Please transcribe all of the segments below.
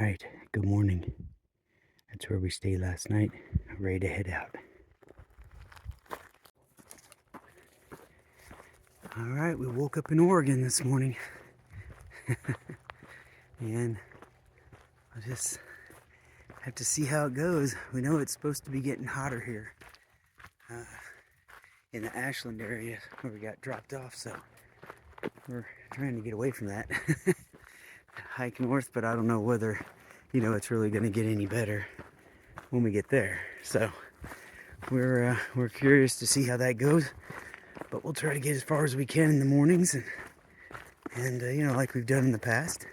Alright, good morning. That's where we stayed last night. Ready to head out. Alright, we woke up in Oregon this morning. And I just have to see how it goes. We know it's supposed to be getting hotter here in the Ashland area where we got dropped off, so we're trying to get away from that. Hike north, but I don't know whether, it's really going to get any better when we get there. So we're curious to see how that goes, but we'll try to get as far as we can in the mornings and like we've done in the past,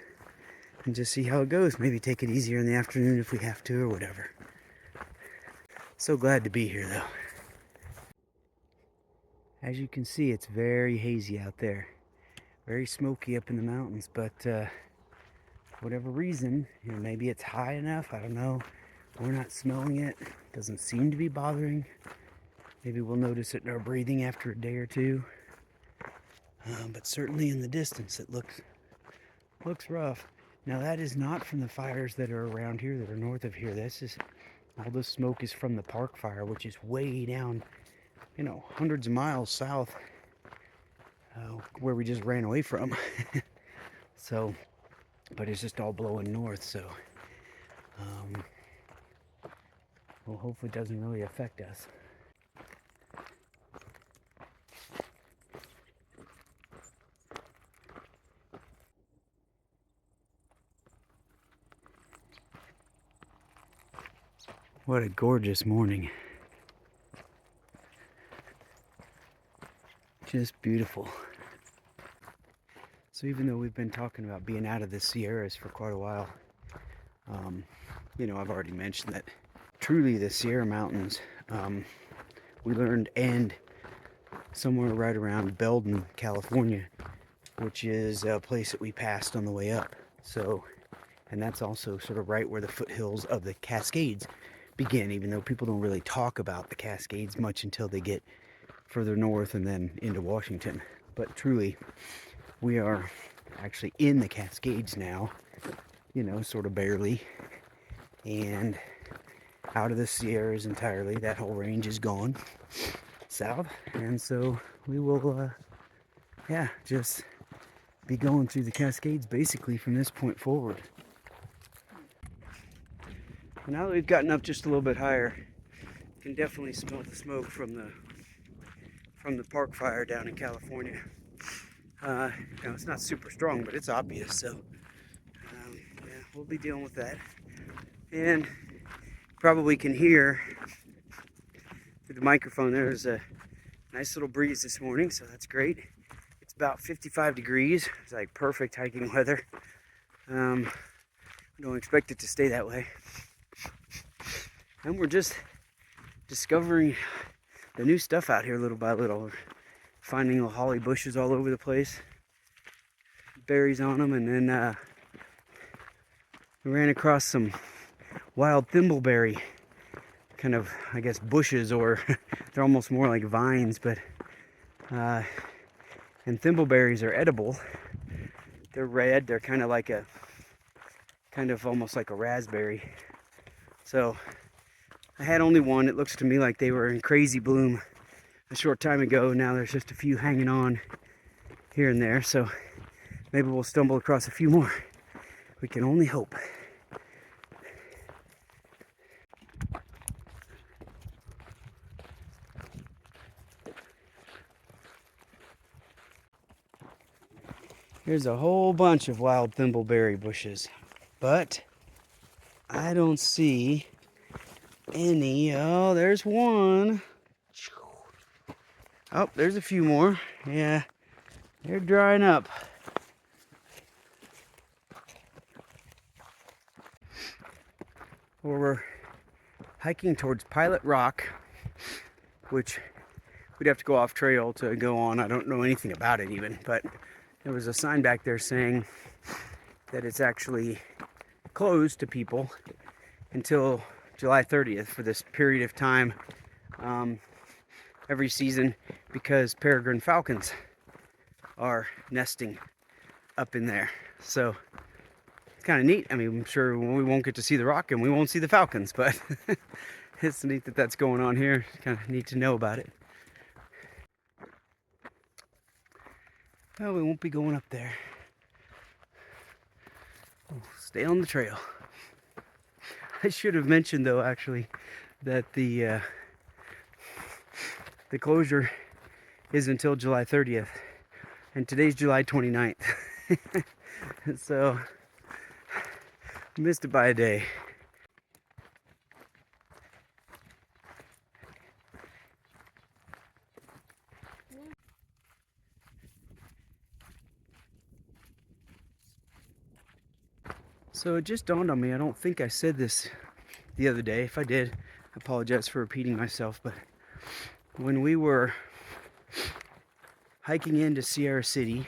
and just see how it goes. Maybe take it easier in the afternoon if we have to or whatever. So glad to be here though. As you can see, it's very hazy out there, very smoky up in the mountains, but for whatever reason, maybe it's high enough, I don't know. We're not smelling it. Doesn't seem to be bothering. Maybe we'll notice it in our breathing after a day or two. But certainly in the distance, it looks rough. Now that is not from the fires that are around here, that are north of here. All this smoke is from the park fire, which is way down, hundreds of miles south, where we just ran away from. So, but it's just all blowing north, so well, hopefully it doesn't really affect us. What a gorgeous morning. Just beautiful. So even though we've been talking about being out of the Sierras for quite a while, I've already mentioned that truly the Sierra Mountains, we learned, end somewhere right around Belden, California, which is a place that we passed on the way up. So, and that's also sort of right where the foothills of the Cascades begin, even though people don't really talk about the Cascades much until they get further north and then into Washington. But truly, we are actually in the Cascades now, sort of barely, and out of the Sierras entirely. That whole range is gone south, and so we will just be going through the Cascades basically from this point forward. Now that we've gotten up just a little bit higher, you can definitely smell the smoke from the park fire down in California. It's not super strong, but it's obvious, so we'll be dealing with that. And probably can hear through the microphone there's a nice little breeze this morning, so that's great. It's about 55 degrees. It's like perfect hiking weather. Don't expect it to stay that way. And we're just discovering the new stuff out here little by little. We're finding little holly bushes all over the place, berries on them, and then we ran across some wild thimbleberry kind of, I guess, bushes, or they're almost more like vines, but and thimbleberries are edible. They're red. They're kind of almost like a raspberry. So I had only one. It looks to me like they were in crazy bloom a short time ago. Now there's just a few hanging on here and there, so maybe we'll stumble across a few more. We can only hope. Here's a whole bunch of wild thimbleberry bushes, but I don't see any. Oh, there's one. Oh, there's a few more. Yeah, they're drying up. Well, we're hiking towards Pilot Rock, which we'd have to go off trail to go on. I don't know anything about it even, but there was a sign back there saying that it's actually closed to people until July 30th for this period of time every season, because peregrine falcons are nesting up in there. So it's kind of neat. I mean, I'm sure we won't get to see the rock and we won't see the falcons, but it's neat that that's going on here. It's kind of neat to know about it. Well, we won't be going up there. We'll stay on the trail. I should have mentioned, though, actually, that the closure is until July 30th, and today's July 29th. So, missed it by a day. So it just dawned on me, I don't think I said this the other day. If I did, I apologize for repeating myself, but when we were hiking into Sierra City,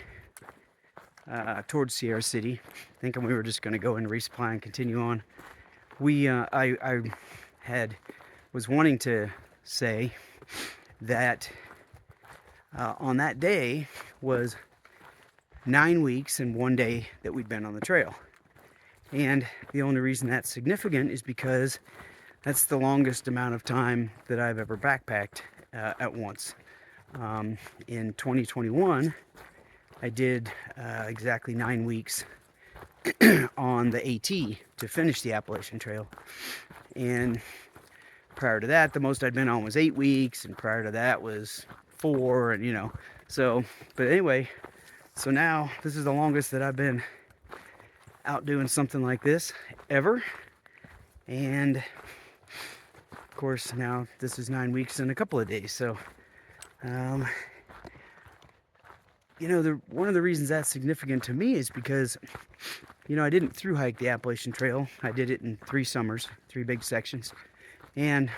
towards Sierra City, thinking we were just going to go and resupply and continue on, I was wanting to say that on that day was 9 weeks and 1 day that we'd been on the trail. And the only reason that's significant is because that's the longest amount of time that I've ever backpacked at once. In 2021, I did exactly 9 weeks on the AT to finish the Appalachian Trail. And prior to that, the most I'd been on was 8 weeks, and prior to that was 4, and so, but anyway, so now this is the longest that I've been out doing something like this ever. And of course, now this is 9 weeks and a couple of days. So one of the reasons that's significant to me is because I didn't through hike the Appalachian Trail. I did it in 3 summers, 3 big sections. And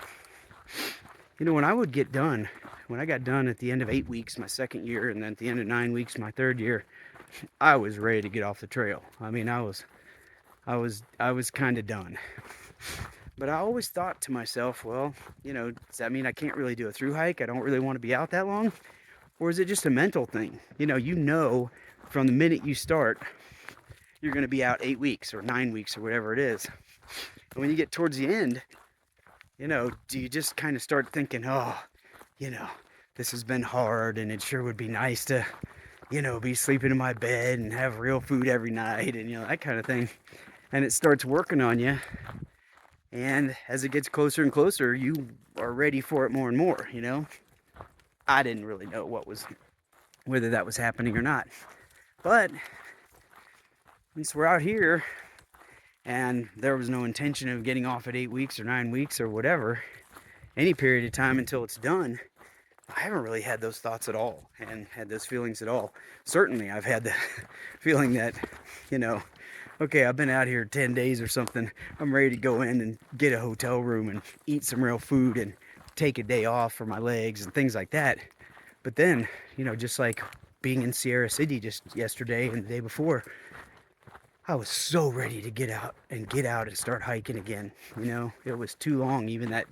when I would get done, when I got done at the end of 8 weeks my second year, and then at the end of 9 weeks my third year, I was ready to get off the trail. I mean, I was kind of done. But I always thought to myself, well, does that mean I can't really do a through hike? I don't really want to be out that long? Or is it just a mental thing? From the minute you start, you're going to be out 8 weeks or 9 weeks or whatever it is. And when you get towards the end, do you just kind of start thinking, oh, this has been hard, and it sure would be nice to be sleeping in my bed and have real food every night, and that kind of thing. And it starts working on you. And as it gets closer and closer, you are ready for it more and more, I didn't really know whether that was happening or not. But since we're out here and there was no intention of getting off at 8 weeks or 9 weeks or whatever, any period of time until it's done, I haven't really had those thoughts at all and had those feelings at all. Certainly, I've had the feeling that, okay, I've been out here 10 days or something. I'm ready to go in and get a hotel room and eat some real food and take a day off for my legs and things like that. But then, just like being in Sierra City just yesterday and the day before, I was so ready to get out and start hiking again. It was too long. Even that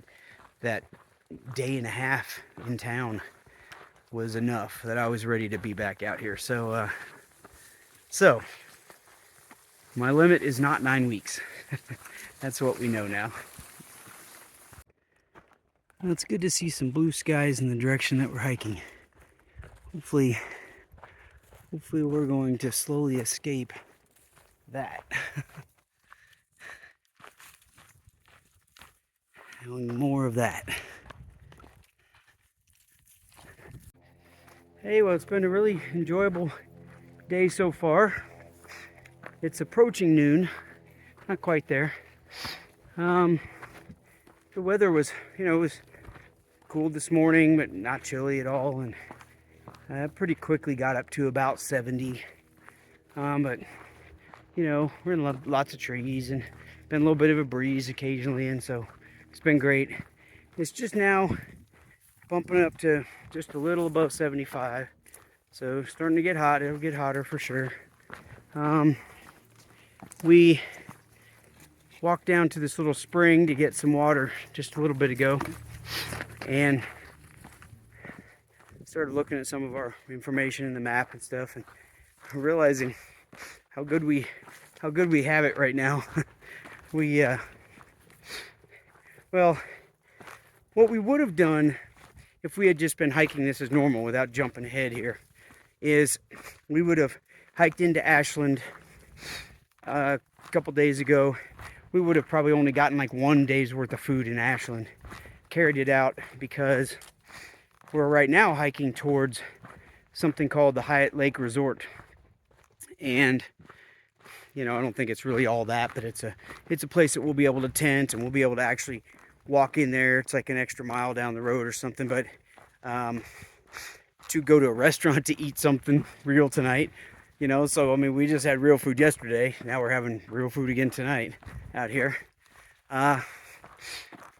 day and a half in town was enough that I was ready to be back out here. So my limit is not 9 weeks. That's what we know now. Well, it's good to see some blue skies in the direction that we're hiking. Hopefully we're going to slowly escape that. Having more of that. Hey, well, it's been a really enjoyable day so far. It's approaching noon, not quite there. The weather was, it was cool this morning, but not chilly at all, and pretty quickly got up to about 70. But we're in lots of trees and been a little bit of a breeze occasionally, and so it's been great. It's just now bumping up to just a little above 75, so starting to get hot. It'll get hotter for sure. We walked down to this little spring to get some water just a little bit ago, and started looking at some of our information in the map and stuff, and realizing how good we how good we have it right now. We, well, what we would have done if we had just been hiking this as normal without jumping ahead here is we would have hiked into Ashland a couple days ago. We would have probably only gotten like 1 day's worth of food in Ashland, carried it out, because we're right now hiking towards something called the Hyatt Lake Resort. And I don't think it's really all that, but it's a place that we'll be able to tent, and we'll be able to actually walk in there. It's like an extra mile down the road or something. But to go to a restaurant to eat something real tonight, so I mean, we just had real food yesterday. Now we're having real food again tonight out here.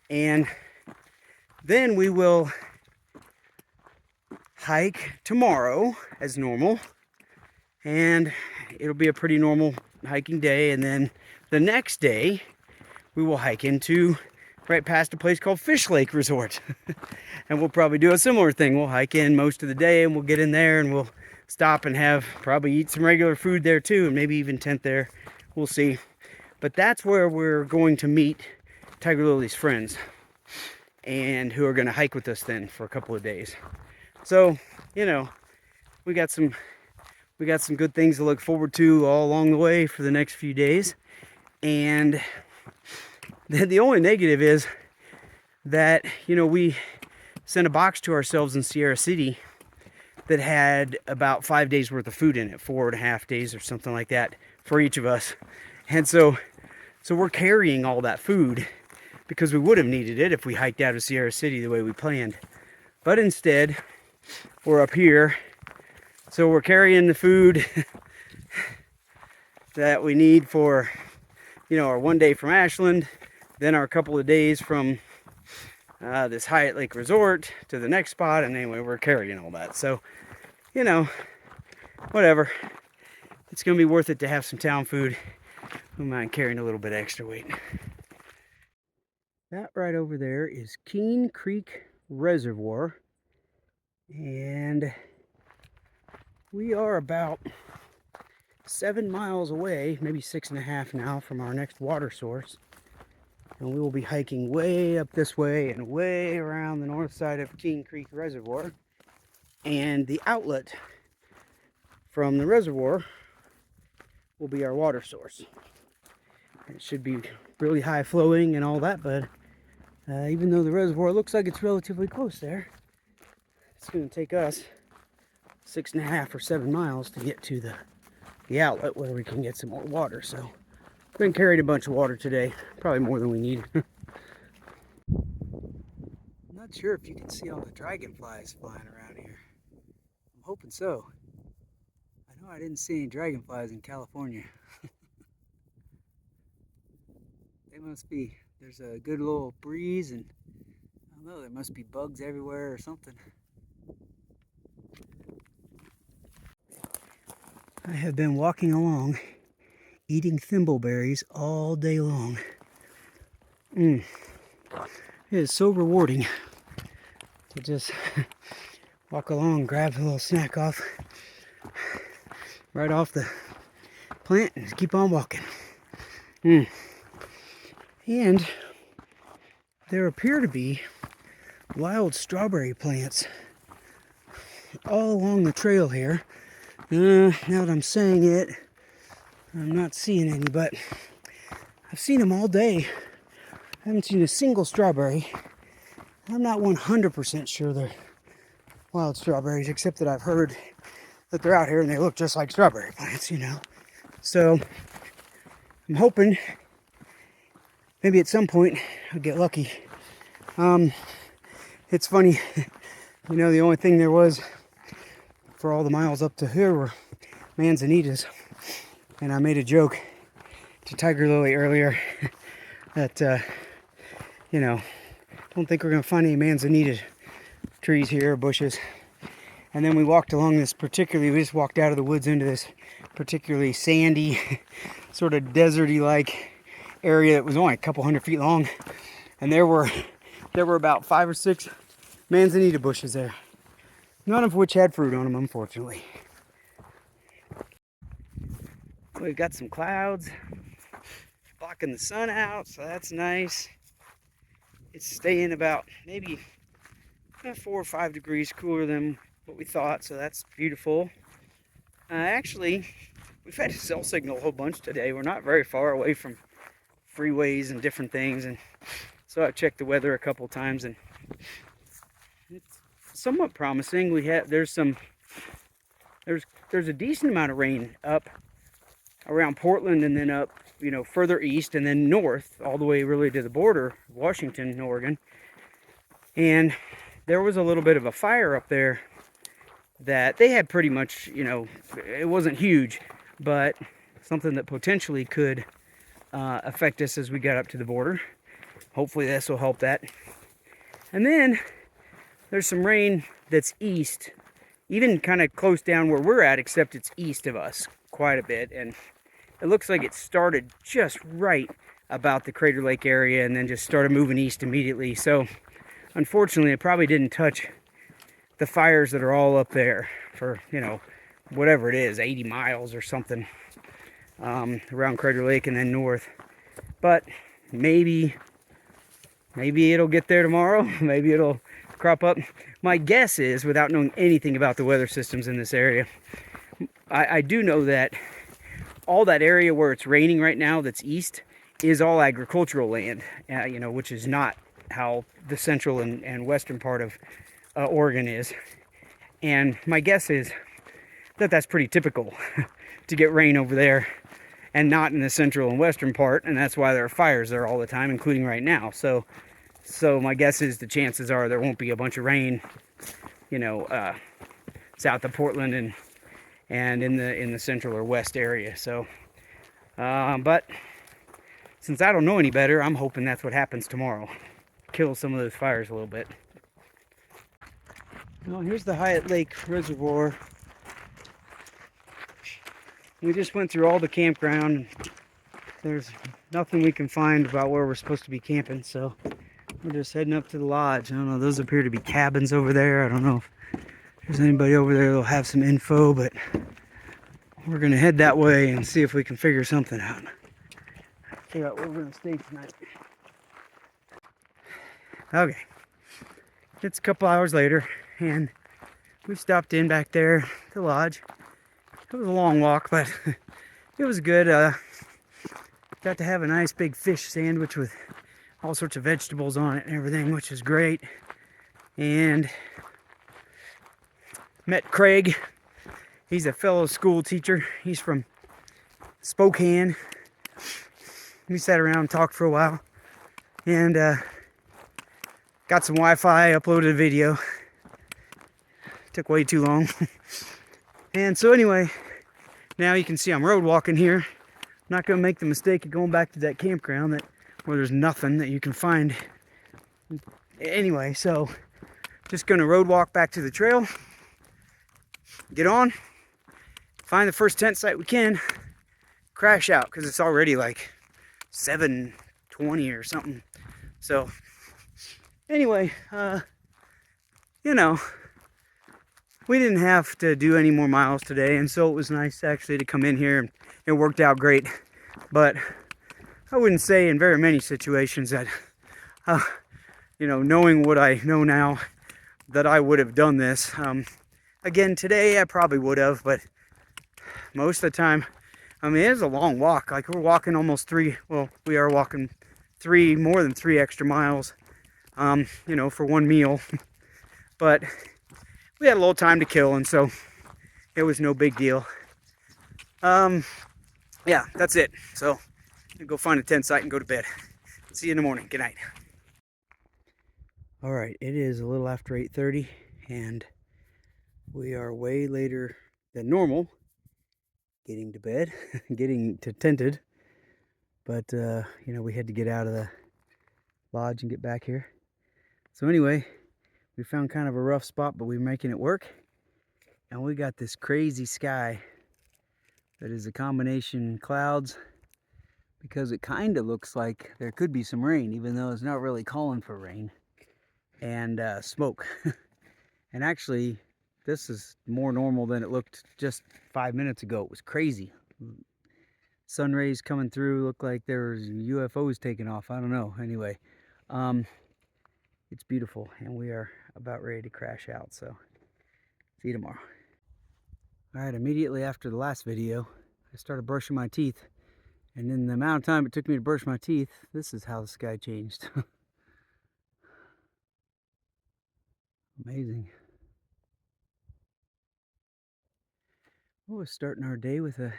And then we will hike tomorrow as normal, and it'll be a pretty normal hiking day. And then the next day we will hike into right past a place called Fish Lake Resort. And we'll probably do a similar thing. We'll hike in most of the day, and we'll get in there, and we'll stop and probably eat some regular food there too, and maybe even tent there. We'll see. But that's where we're going to meet Tiger Lily's friends, and who are going to hike with us then for a couple of days. So, we got some good things to look forward to all along the way for the next few days. And the only negative is that, we sent a box to ourselves in Sierra City that had about 5 days worth of food in it, 4.5 days or something like that for each of us. And so we're carrying all that food because we would have needed it if we hiked out of Sierra City the way we planned. But instead, we're up here. So we're carrying the food that we need for, our 1 day from Ashland, then our couple of days from this Hyatt Lake Resort to the next spot. And anyway, we're carrying all that. So, whatever. It's going to be worth it to have some town food. Who mind carrying a little bit extra weight? That right over there is Keene Creek Reservoir. And we are about 7 miles away, maybe 6.5 now, from our next water source. And we will be hiking way up this way and way around the north side of Keene Creek Reservoir. And the outlet from the reservoir will be our water source. It should be really high flowing and all that, but even though the reservoir looks like it's relatively close there, it's going to take us 6.5 or 7 miles to get to the outlet where we can get some more water. So we're going to carry a bunch of water today, probably more than we need. I'm not sure if you can see all the dragonflies flying around here. I'm hoping so. I know I didn't see any dragonflies in California. They must be, there's a good little breeze, and I don't know, there must be bugs everywhere or something. I have been walking along eating thimbleberries all day long. It is so rewarding to just walk along, grab a little snack right off the plant, and just keep on walking. And there appear to be wild strawberry plants all along the trail here. Now that I'm saying it, I'm not seeing any, but I've seen them all day. I haven't seen a single strawberry. I'm not 100% sure they're wild strawberries, except that I've heard that they're out here and they look just like strawberry plants, So I'm hoping maybe at some point I'll get lucky. It's funny, the only thing there was for all the miles up to here were manzanitas. And I made a joke to Tiger Lily earlier that, don't think we're going to find any manzanita trees here or bushes. And then we walked along we just walked out of the woods into this particularly sandy, sort of deserty like area that was only a couple 100 feet long. And there were about 5 or 6 manzanita bushes there. None of which had fruit on them, unfortunately. we've got some clouds blocking the sun out, so that's nice. It's staying about maybe 4 or 5 degrees cooler than what we thought, so that's beautiful. Actually, we've had a cell signal a whole bunch today. We're not very far away from freeways and different things, and so I checked the weather a couple times, and it's somewhat promising. There's a decent amount of rain up around Portland, and then up, further east, and then north, all the way really to the border, Washington and Oregon. And there was a little bit of a fire up there that they had pretty much, it wasn't huge, but something that potentially could affect us as we got up to the border. Hopefully this will help that. And then there's some rain that's east, even kind of close down where we're at, except it's east of us quite a bit. And it looks like it started just right about the Crater Lake area and then just started moving east immediately. So unfortunately, it probably didn't touch the fires that are all up there for, whatever it is, 80 miles or something around Crater Lake and then north. But maybe it'll get there tomorrow. Maybe it'll crop up. My guess is, without knowing anything about the weather systems in this area, I do know that all that area where it's raining right now that's east is all agricultural land, which is not how the central and western part of Oregon is. And my guess is that that's pretty typical to get rain over there and not in the central and western part, and that's why there are fires there all the time, including right now. So my guess is the chances are there won't be a bunch of rain, south of Portland and in the central or west area. So, but since I don't know any better, I'm hoping that's what happens tomorrow. Kill some of those fires a little bit. Well, here's the Hyatt Lake Reservoir. We just went through all the campground. There's nothing we can find about where we're supposed to be camping, so we're just heading up to the lodge. I don't know, those appear to be cabins over there. I don't know if there's anybody over there that'll have some info, but we're gonna head that way and see if we can figure something out. Figure out where we're gonna stay tonight. Okay, it's a couple hours later, and we stopped in back there at the lodge. It was a long walk, but it was good. Got to have a nice big fish sandwich with all sorts of vegetables on it and everything, which is great. And met Craig. He's a fellow school teacher. He's from Spokane. We sat around and talked for a while, and got some Wi-Fi, uploaded a video. Took way too long. And so anyway, now you can see I'm road walking here. I'm not going to make the mistake of going back to that campground where there's nothing that you can find. Anyway, so just going to road walk back to the trail. Get on. Find the first tent site we can. Crash out, because it's already like 7:20 or something. So anyway, we didn't have to do any more miles today, and so it was nice actually to come in here, and it worked out great. But I wouldn't say in very many situations that, knowing what I know now, that I would have done this. Again, today I probably would have, but most of the time, it is a long walk. Like, we're walking almost we are walking more than 3 extra miles, for one meal. But we had a little time to kill, and so it was no big deal. Yeah, that's it. So I'll go find a tent site and go to bed. See you in the morning. Good night. All right, it is a little after 8:30, and we are way later than normal getting to bed, getting to tented. But, we had to get out of the lodge and get back here. So anyway, we found kind of a rough spot, but we're making it work. And we got this crazy sky that is a combination clouds, because it kind of looks like there could be some rain, even though it's not really calling for rain, and smoke. And actually, this is more normal than it looked just 5 minutes ago. It was crazy. sun rays coming through. Looked like there was UFOs taking off. I don't know. Anyway, um, it's beautiful, and we are about ready to crash out. So see you tomorrow. All right, immediately after the last video, I started brushing my teeth. And in the amount of time it took me to brush my teeth, this is how the sky changed. Amazing. We're starting our day with a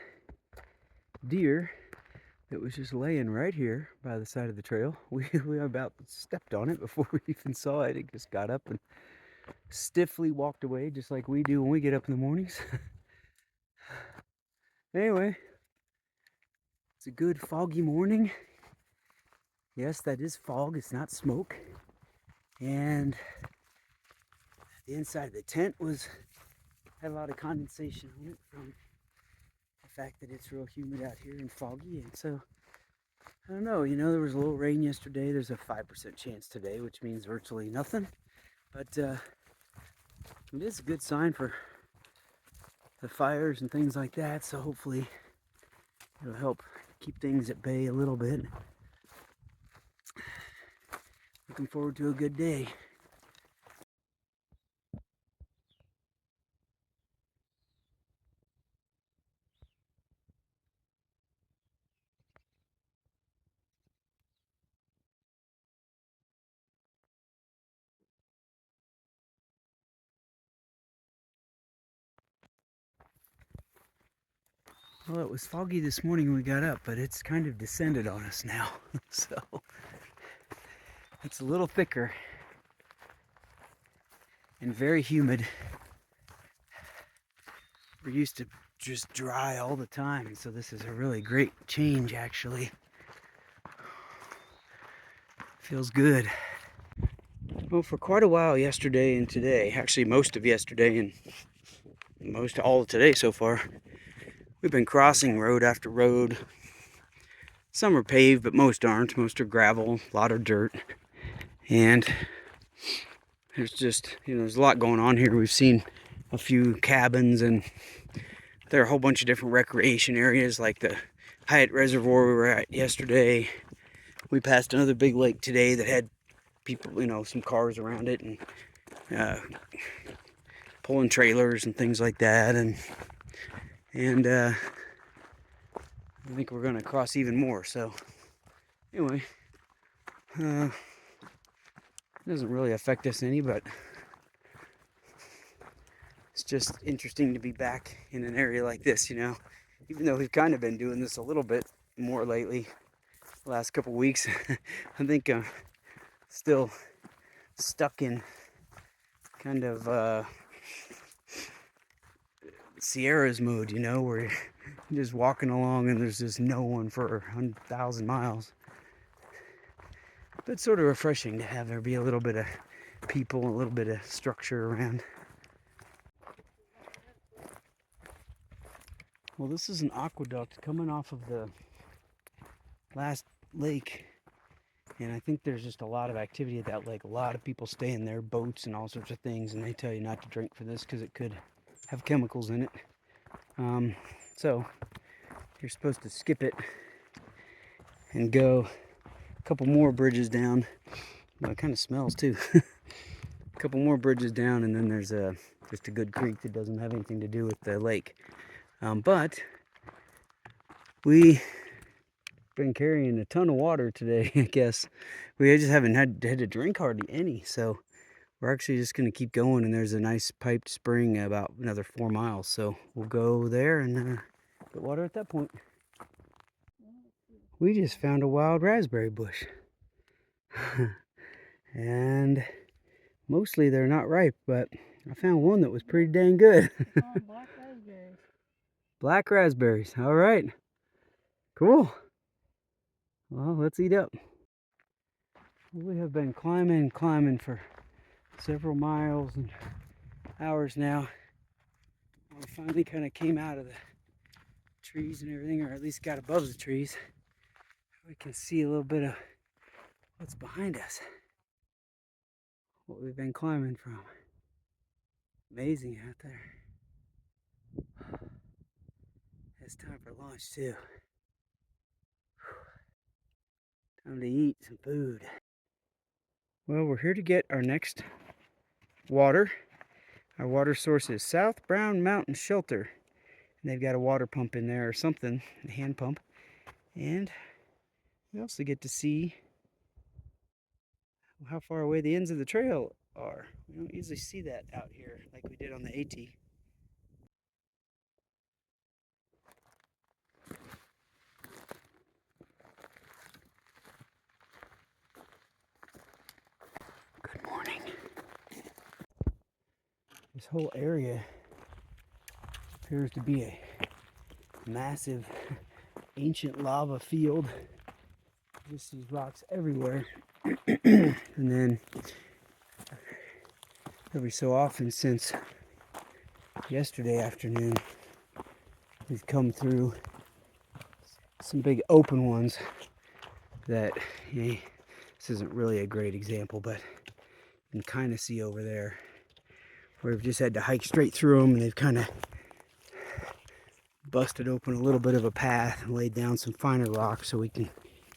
deer that was just laying right here by the side of the trail. We about stepped on it before we even saw it. It just got up and stiffly walked away, just like we do when we get up in the mornings. Anyway, it's a good foggy morning. Yes, that is fog. It's not smoke. And the inside of the tent had a lot of condensation on it from the fact that it's real humid out here and foggy. And so, I don't know, there was a little rain yesterday. There's a 5% chance today, which means virtually nothing. But it is a good sign for the fires and things like that. So hopefully it'll help keep things at bay a little bit. Looking forward to a good day. Well, it was foggy this morning when we got up, but it's kind of descended on us now. So it's a little thicker and very humid. We're used to just dry all the time, so this is a really great change, actually. Feels good. Well, for quite a while yesterday and today, actually most of yesterday and most all of today so far, we've been crossing road after road. Some are paved, but most aren't. Most are gravel, a lot of dirt. And there's just, there's a lot going on here. We've seen a few cabins, and there are a whole bunch of different recreation areas like the Hyatt Reservoir we were at yesterday. We passed another big lake today that had people, some cars around it and pulling trailers and things like that. And I think we're going to cross even more. So anyway, it doesn't really affect us any, but it's just interesting to be back in an area like this, even though we've kind of been doing this a little bit more lately, the last couple weeks. I think I'm still stuck in kind of Sierra's mode, where you're just walking along and there's just no one for 100,000 miles. But it's sort of refreshing to have there be a little bit of people, a little bit of structure around. Well, this is an aqueduct coming off of the last lake, and I think there's just a lot of activity at that lake. A lot of people stay in there, boats and all sorts of things, and they tell you not to drink for this because it could have chemicals in it. So you're supposed to skip it and go a couple more bridges down. Well, it kind of smells too. A couple more bridges down, and then there's just a good creek that doesn't have anything to do with the lake. But we been carrying a ton of water today. I guess we just haven't had to drink hardly any, so we're actually just going to keep going. And there's a nice piped spring about another 4 miles, so we'll go there and get water at that point. We just found a wild raspberry bush. And mostly they're not ripe, but I found one that was pretty dang good. Black raspberries. Black raspberries. All right. Cool. Well, let's eat up. We have been climbing for several miles and hours now. We finally kind of came out of the trees and everything, or at least got above the trees. We can see a little bit of what's behind us, what we've been climbing from. Amazing out there. It's time for lunch too. Time to eat some food. Well, we're here to get our next water. Our water source is South Brown Mountain Shelter. And they've got a water pump in there or something, a hand pump. And we also get to see how far away the ends of the trail are. We don't usually see that out here like we did on the AT. Good morning. This whole area appears to be a massive ancient lava field. Just these rocks everywhere. And then every so often since yesterday afternoon, we've come through some big open ones that, this isn't really a great example, but you can kind of see over there where we've just had to hike straight through them, and they've kind of busted open a little bit of a path and laid down some finer rocks so we can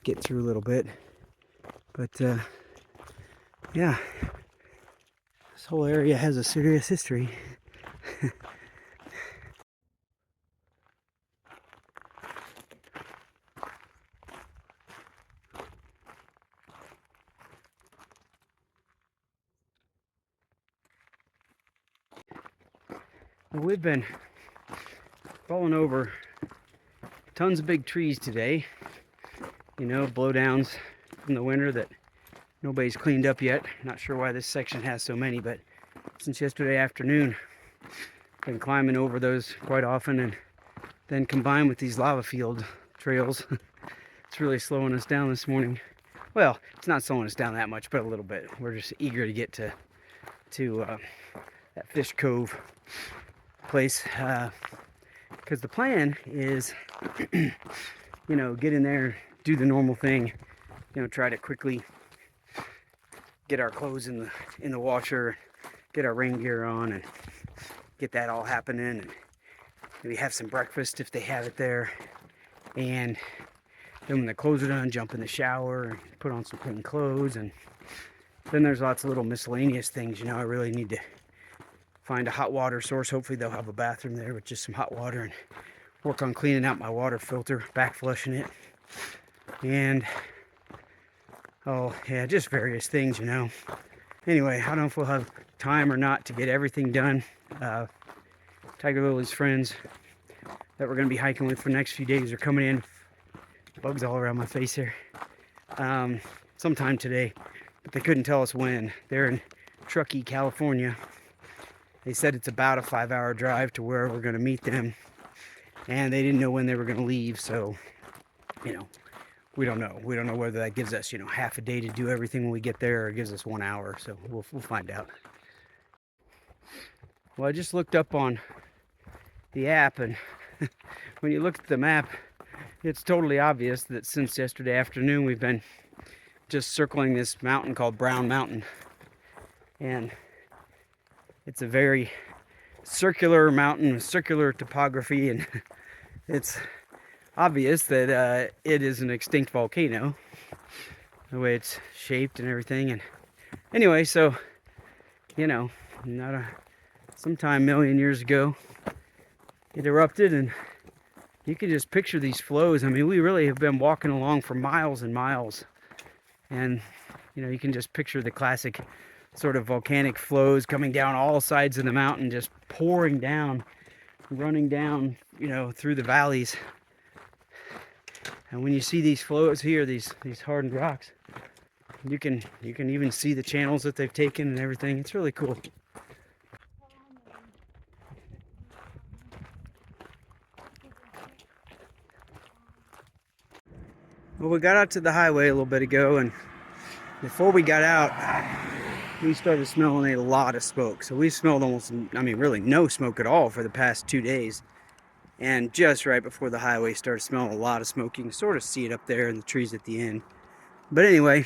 get through a little bit. But yeah, this whole area has a serious history. Well, we've been falling over tons of big trees today. You know, blowdowns from the winter that nobody's cleaned up yet. Not sure why this section has so many, but since yesterday afternoon, been climbing over those quite often, and then combined with these lava field trails, it's really slowing us down this morning. Well, it's not slowing us down that much, but a little bit. We're just eager to get to that Fish Cove place, because the plan is, you know, get in there, do the normal thing, you know, try to quickly get our clothes in the washer, get our rain gear on, and get that all happening, and maybe have some breakfast if they have it there, and then when the clothes are done, jump in the shower and put on some clean clothes. And then there's lots of little miscellaneous things. You know, I really need to find a hot water source. Hopefully they'll have a bathroom there with just some hot water, and work on cleaning out my water filter, back flushing it, and oh yeah, just various things, you know. Anyway, I don't know if we'll have time or not to get everything done. Tiger Lily's friends that we're going to be hiking with for the next few days are coming in. Bugs all around my face here. Sometime today, but they couldn't tell us when. They're in Truckee, California. They said it's about a 5-hour drive to where we're going to meet them, and they didn't know when they were going to leave. So, you know, we don't know. We don't know whether that gives us, you know, half a day to do everything when we get there, or it gives us 1 hour. So we'll find out. Well, I just looked up on the app, and when you look at the map, it's totally obvious that since yesterday afternoon we've been just circling this mountain called Brown Mountain, and it's a very circular mountain with circular topography, and it's obvious that it is an extinct volcano, the way it's shaped and everything. And anyway, so, you know, sometime million years ago it erupted, and you can just picture these flows. I mean, we really have been walking along for miles and miles, and you know, you can just picture the classic sort of volcanic flows coming down all sides of the mountain, just pouring down, running down, you know, through the valleys. And when you see these flows here, these hardened rocks, you can even see the channels that they've taken and everything. It's really cool. Well, we got out to the highway a little bit ago, and before we got out, we started smelling a lot of smoke. So we smelled almost, I mean, really no smoke at all for the past 2 days. And just right before the highway, started smelling a lot of smoke. You can sort of see it up there in the trees at the end. But anyway,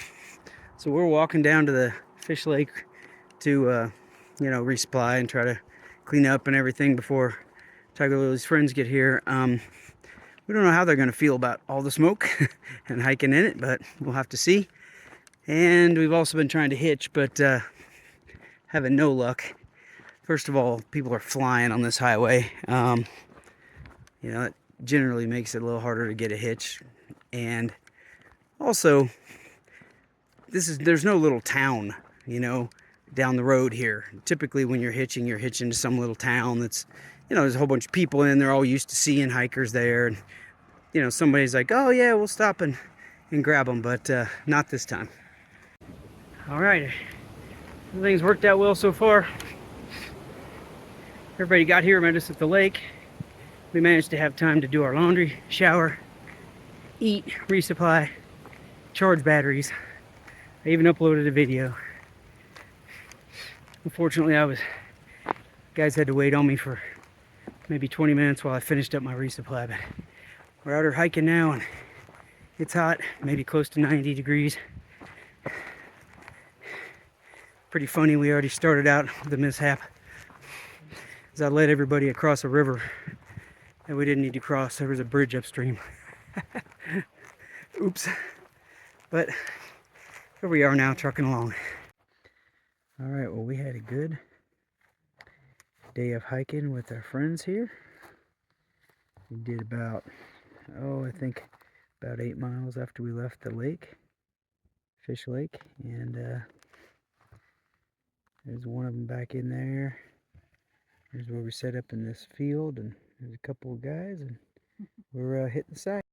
so we're walking down to the fish lake to, you know, resupply and try to clean up and everything before Tiger Lily's friends get here. We don't know how they're going to feel about all the smoke and hiking in it, but we'll have to see. And we've also been trying to hitch, but having no luck. First of all, people are flying on this highway. You know, it generally makes it a little harder to get a hitch. And also, there's no little town, you know, down the road here. Typically when you're hitching to some little town that's, you know, there's a whole bunch of people in, they're all used to seeing hikers there. And, you know, somebody's like, oh yeah, we'll stop and grab them, but not this time. All right, everything's worked out well so far. Everybody got here, met us at the lake. We managed to have time to do our laundry, shower, eat, resupply, charge batteries. I even uploaded a video. Unfortunately, guys had to wait on me for maybe 20 minutes while I finished up my resupply, but we're out here hiking now and it's hot, maybe close to 90 degrees. Pretty funny, we already started out with a mishap as I led everybody across a river that we didn't need to cross. There was a bridge upstream. Oops. But here we are now, trucking along. All right, well, we had a good day of hiking with our friends here. We did about, I think about 8 miles after we left the lake, Fish Lake, and there's one of them back in there. Here's where we set up in this field, and there's a couple of guys, and we're hitting the side.